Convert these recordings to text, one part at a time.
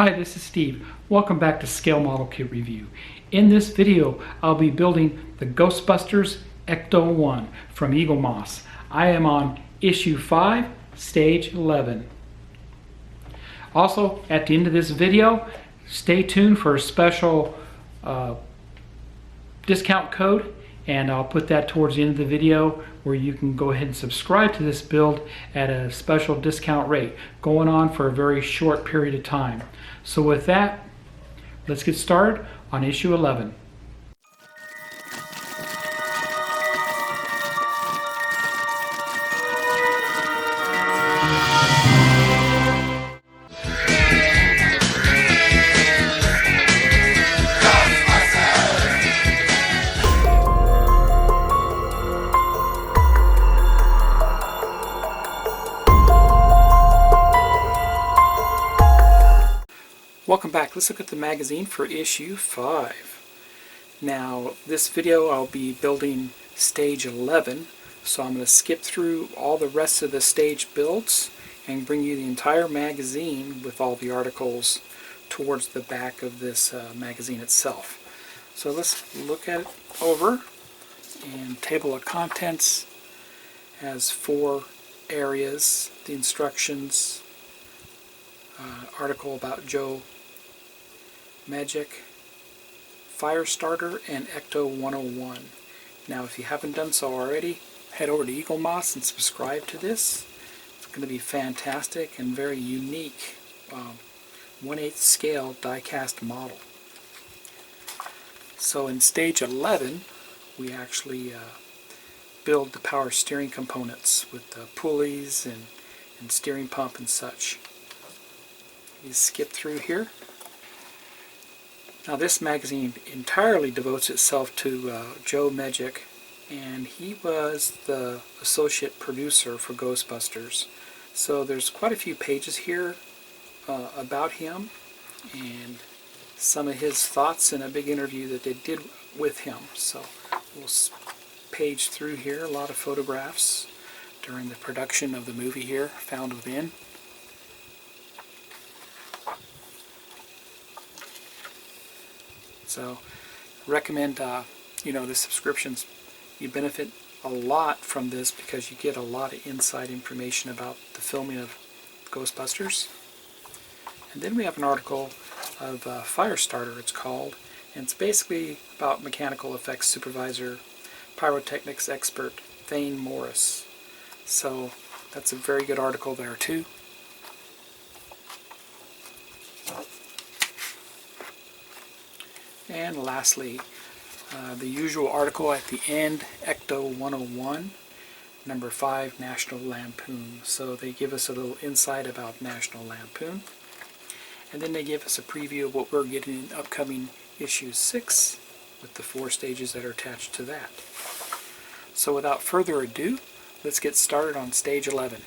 Hi, this is Steve. Welcome back to Scale Model Kit Review. In this video, I'll be building the Ghostbusters Ecto-1 from Eaglemoss. I am on issue 5, stage 11. Also, at the end of this video, stay tuned for a special discount code, and I'll put that towards the end of the video where you can go ahead and subscribe to this build at a special discount rate going on for a very short period of time. So with that, let's get started on issue 11. Welcome back. Let's look at the magazine for issue 5. Now, this video I'll be building stage 11, so I'm going to skip through all the rest of the stage builds and bring you the entire magazine with all the articles towards the back of this magazine itself. So let's look at it over. And table of contents has 4 areas: the instructions, article about Joe Magic, Firestarter, and Ecto 101. Now, if you haven't done so already, head over to Eaglemoss and subscribe to this. It's going to be fantastic and very unique 1/8 scale die-cast model. So in stage 11, we actually build the power steering components with the pulleys and steering pump and such. You skip through here. Now, this magazine entirely devotes itself to Joe Magic, and he was the associate producer for Ghostbusters. So there's quite a few pages here about him and some of his thoughts in a big interview that they did with him. So we'll page through here. A lot of photographs during the production of the movie here found within. So, recommend, the subscriptions. You benefit a lot from this because you get a lot of inside information about the filming of Ghostbusters. And then we have an article of Firestarter, it's called, and it's basically about mechanical effects supervisor, pyrotechnics expert Thane Morris. So, that's a very good article there too. And lastly, the usual article at the end, Ecto 101, number 5, National Lampoon. So they give us a little insight about National Lampoon. And then they give us a preview of what we're getting in upcoming issue 6 with the 4 stages that are attached to that. So without further ado, let's get started on stage 11.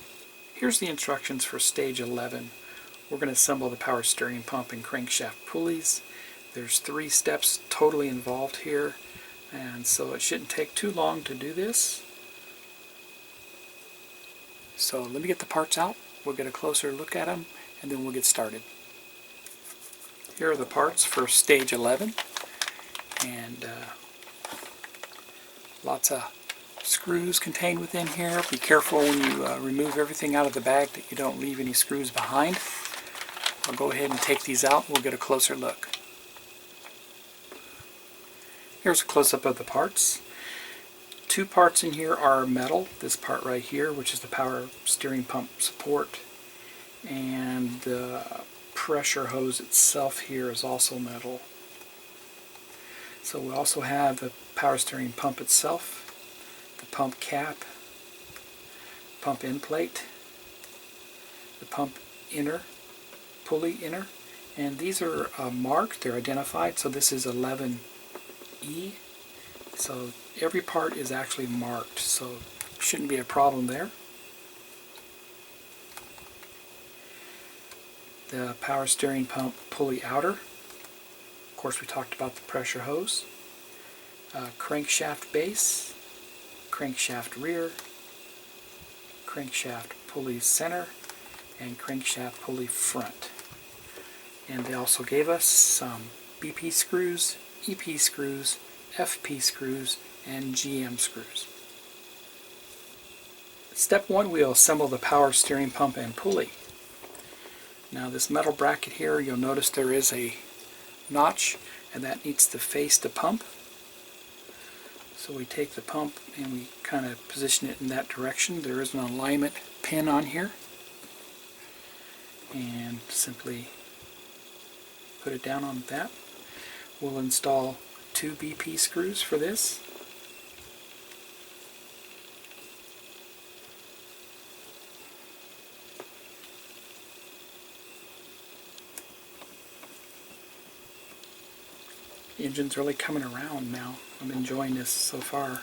Here's the instructions for stage 11. We're going to assemble the power steering pump and crankshaft pulleys. There's 3 steps totally involved here, and so it shouldn't take too long to do this. So let me get the parts out, we'll get a closer look at them, and then we'll get started. Here are the parts for stage 11, and lots of screws contained within here. Be careful when you remove everything out of the bag that you don't leave any screws behind. I'll go ahead and take these out, we'll get a closer look. Here's a close-up of the parts. 2 parts in here are metal. This part right here, which is the power steering pump support, and the pressure hose itself here is also metal. So we also have the power steering pump itself, the pump cap, pump end plate, the pump inner, pulley inner, and these are marked, they're identified, so this is 11E. So every part is actually marked, so shouldn't be a problem there. The power steering pump pulley outer. Of course, we talked about the pressure hose. Crankshaft base, crankshaft rear, crankshaft pulley center, and crankshaft pulley front. And they also gave us some BP screws, EP screws, FP screws, and GM screws. Step 1, we'll assemble the power steering pump and pulley. Now this metal bracket here, you'll notice there is a notch, and that needs to face the pump. So we take the pump and we kind of position it in that direction. There is an alignment pin on here, and simply put it down on that. We'll install 2 BP screws for this. The engine's really coming around now. I'm enjoying this so far.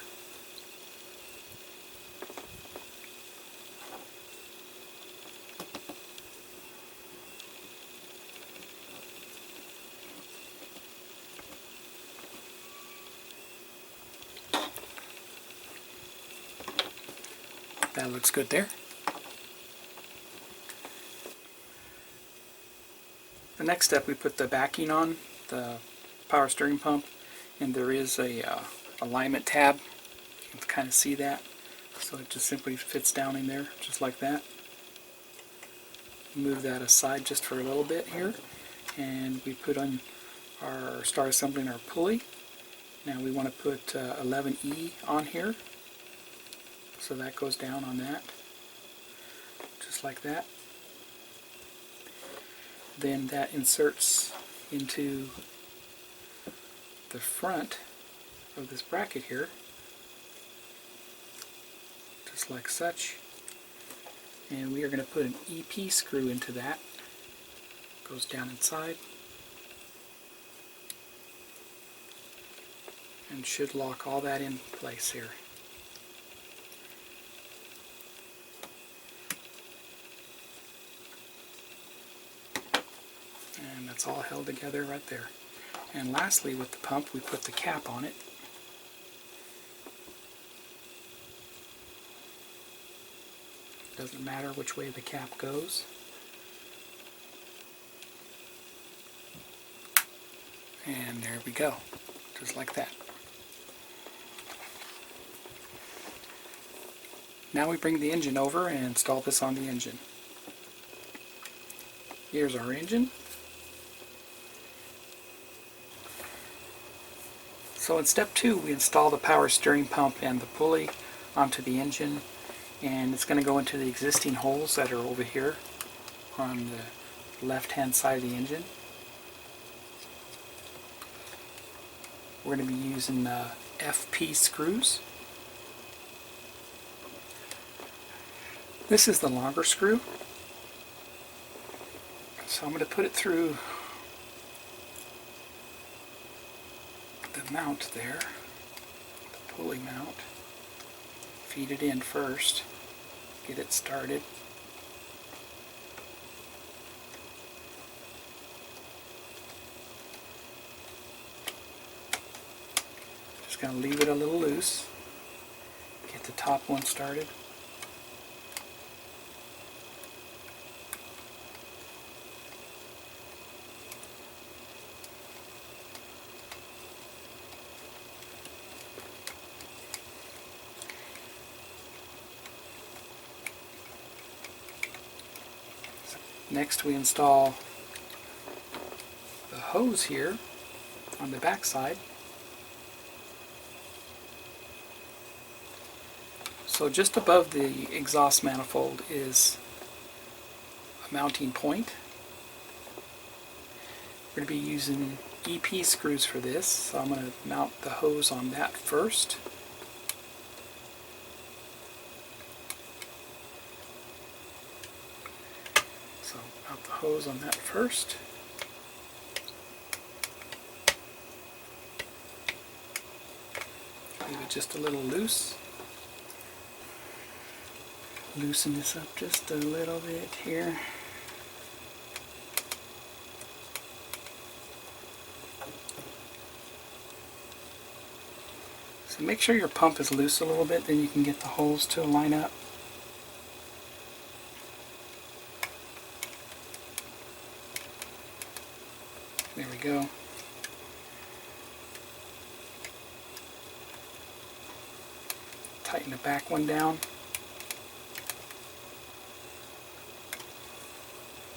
That looks good there. The next step, we put the backing on the power steering pump, and there is a alignment tab. You can kind of see that. So it just simply fits down in there, just like that. Move that aside just for a little bit here, and we put on start assembling our pulley. Now we want to put 11E on here. So that goes down on that, just like that. Then that inserts into the front of this bracket here, just like such. And we are going to put an EP screw into that. Goes down inside. And should lock all that in place here. And that's all held together right there. And lastly, with the pump, we put the cap on it. Doesn't matter which way the cap goes. And there we go, just like that. Now we bring the engine over and install this on the engine. Here's our engine. So in step 2, we install the power steering pump and the pulley onto the engine, and it's going to go into the existing holes that are over here on the left hand side of the engine. We're going to be using FP screws. This is the longer screw, so I'm going to put it through the mount there, the pulley mount. Feed it in first, get it started. Just going to leave it a little loose, get the top one started. Next we install the hose here on the back side. So just above the exhaust manifold is a mounting point. We're going to be using EP screws for this, so I'm going to mount the hose on that first. So mount the hose on that first. Leave it just a little loose. Loosen this up just a little bit here. So make sure your pump is loose a little bit, then you can get the holes to line up. There we go. Tighten the back one down.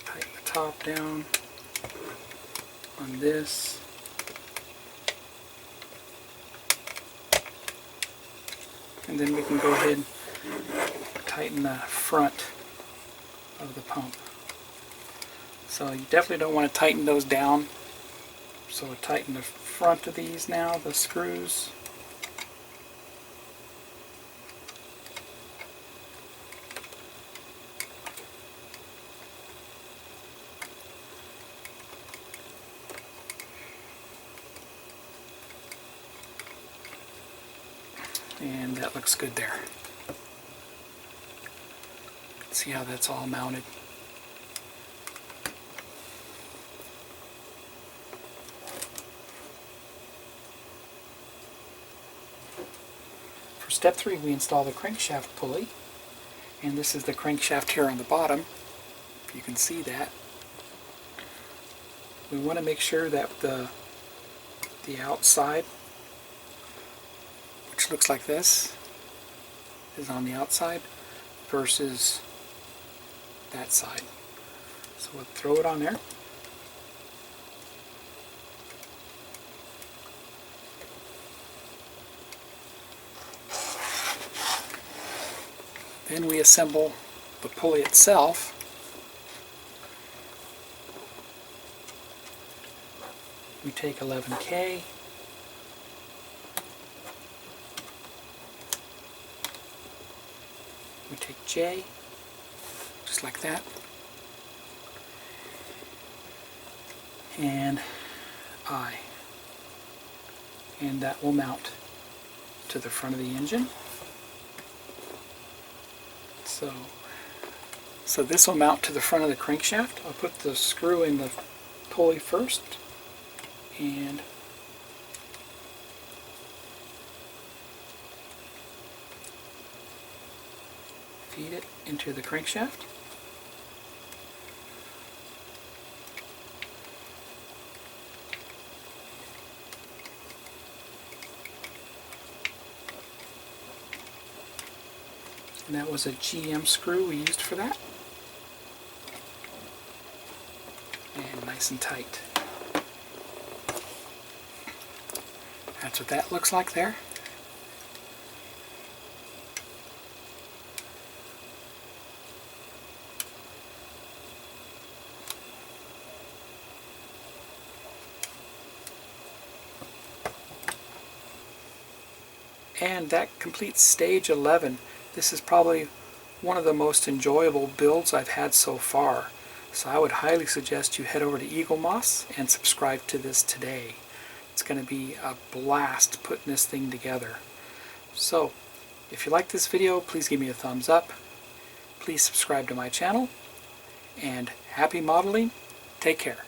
Tighten the top down on this. And then we can go ahead and tighten the front of the pump. So you definitely don't want to tighten those down. So we'll tighten the front of these now, the screws. And that looks good there. See how that's all mounted. For step 3, we install the crankshaft pulley, and this is the crankshaft here on the bottom. You can see that. We want to make sure that the outside, which looks like this, is on the outside versus that side. So we'll throw it on there. Then we assemble the pulley itself. We take 11K, we take J, just like that, and I, and that will mount to the front of the engine. So this will mount to the front of the crankshaft. I'll put the screw in the pulley first, and feed it into the crankshaft. And that was a GM screw we used for that. And nice and tight. That's what that looks like there. And that completes stage 11. This is probably one of the most enjoyable builds I've had so far. So I would highly suggest you head over to Eaglemoss and subscribe to this today. It's going to be a blast putting this thing together. So if you like this video, please give me a thumbs up. Please subscribe to my channel. And happy modeling. Take care.